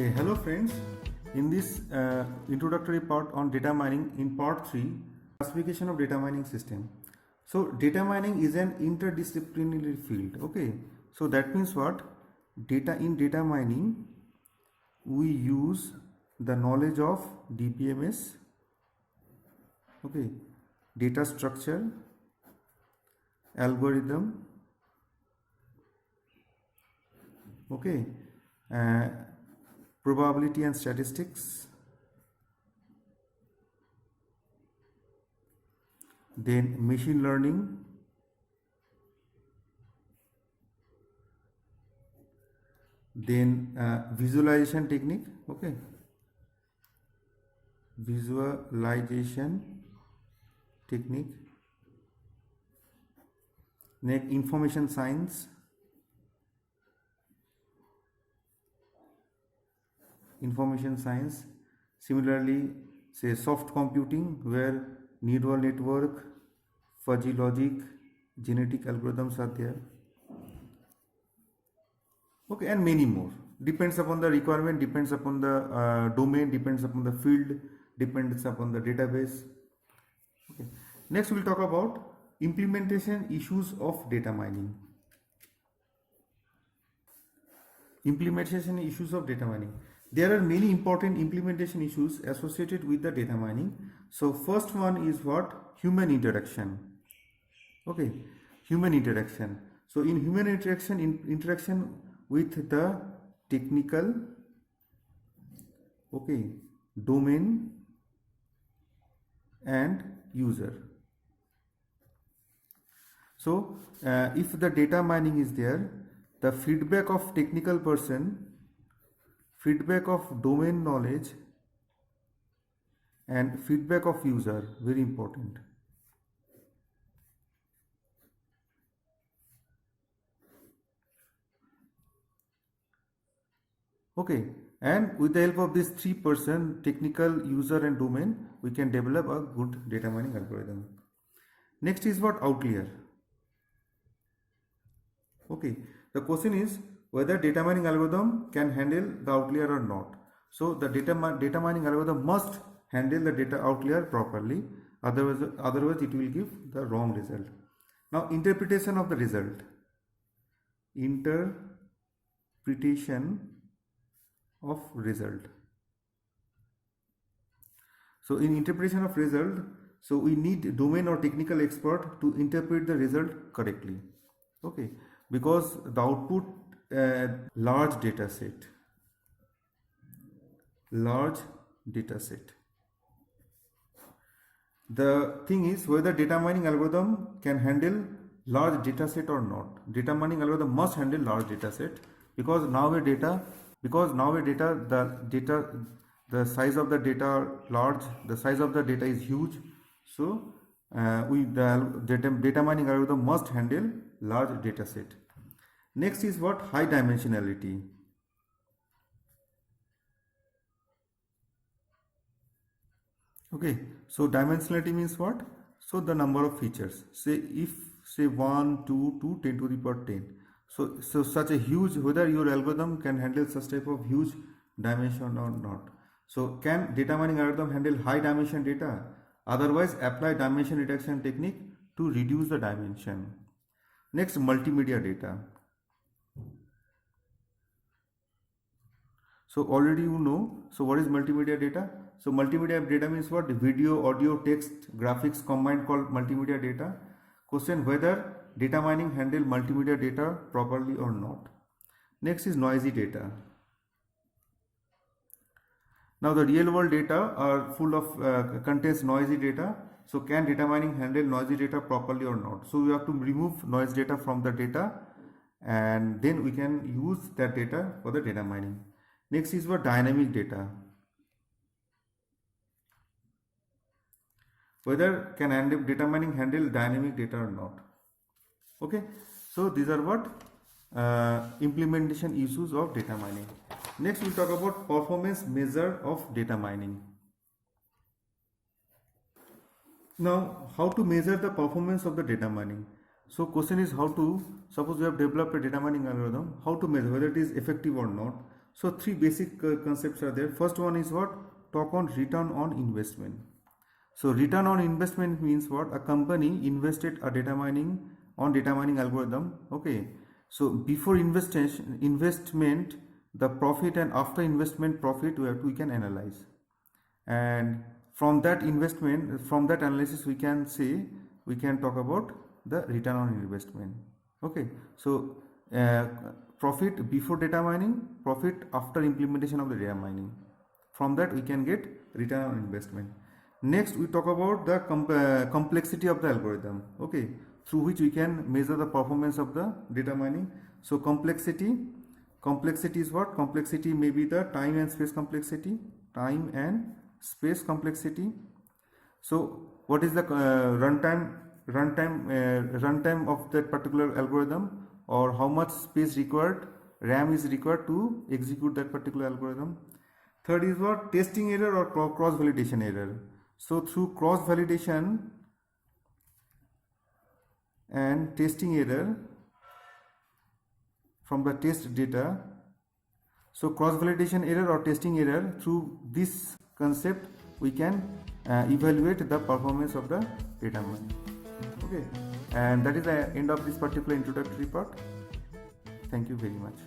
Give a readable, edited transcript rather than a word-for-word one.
Okay, hello friends. In this introductory part on data mining, in part 3, classification of data mining system. So data mining is an interdisciplinary field. Okay, so that means what? Data mining, we use the knowledge of DPMS, okay, data structure, algorithm, okay, uh, probability and statistics, then machine learning, then visualization technique, okay, visualization technique, next information science, similarly say soft computing where neural network, fuzzy logic, genetic algorithms are there, okay, and many more. Depends upon the requirement, depends upon the domain, depends upon the field, depends upon the database. Okay. Next we'll talk about implementation issues of data mining. Implementation issues of data mining. There are many important implementation issues associated with the data mining. So first one is what? Human interaction. Okay, human interaction. So in human interaction with the technical, okay, domain and user. So if the data mining is there, the feedback of technical person, feedback of domain knowledge and feedback of user, very important. Okay, and with the help of these three person, technical, user and domain, we can develop a good data mining algorithm. Next is what? Outlier. Okay, the question is whether data mining algorithm can handle the outlier or not. So the data mining algorithm must handle the data outlier properly, otherwise it will give the wrong result. Now interpretation of the result. Interpretation of result. So in interpretation of result, so we need domain or technical expert to interpret the result correctly. Okay, because the output large data set. The thing is whether data mining algorithm can handle large data set or not. Data mining algorithm must handle large data set because nowadays the size of the data are large, the size of the data is huge. So the data mining algorithm must handle large data set. Next is what? High dimensionality. Okay, so dimensionality means what? So the number of features. Say 1, 2 to 10 to the power 10. So such a huge, whether your algorithm can handle such type of huge dimension or not. So can data mining algorithm handle high dimension data? Otherwise apply dimension reduction technique to reduce the dimension. Next, multimedia data. So already you know, so what is multimedia data? So multimedia data means what? Video, audio, text, graphics combined called multimedia data. Question whether data mining handle multimedia data properly or not. Next is noisy data. Now the real world data are full of contains noisy data. So can data mining handle noisy data properly or not? So we have to remove noise data from the data and then we can use that data for the data mining. Next is what? Dynamic data. Whether can data mining handle dynamic data or not. Okay, so these are what implementation issues of data mining. Next we'll talk about performance measure of data mining. Now how to measure the performance of the data mining? So question is how to, suppose we have developed a data mining algorithm, how to measure whether it is effective or not. So three basic concepts are there. First one is what? Talk on return on investment. So return on investment means what? A company invested a data mining algorithm. Okay. So before investment, the profit, and after investment profit we can analyze. And from that analysis we can talk about the return on investment. Okay. So profit before data mining, profit after implementation of the data mining. From that we can get return on investment. Next we talk about the complexity of the algorithm, okay, through which we can measure the performance of the data mining. So complexity is what? Complexity may be the time and space complexity. So what is the runtime of that particular algorithm, or how much space required, RAM is required to execute that particular algorithm. Third is what? Testing error or cross validation error. So through cross validation and testing error from the test data, so cross validation error or testing error, through this concept we can evaluate the performance of the data mining. Okay, and that is the end of this particular introductory part. Thank you very much.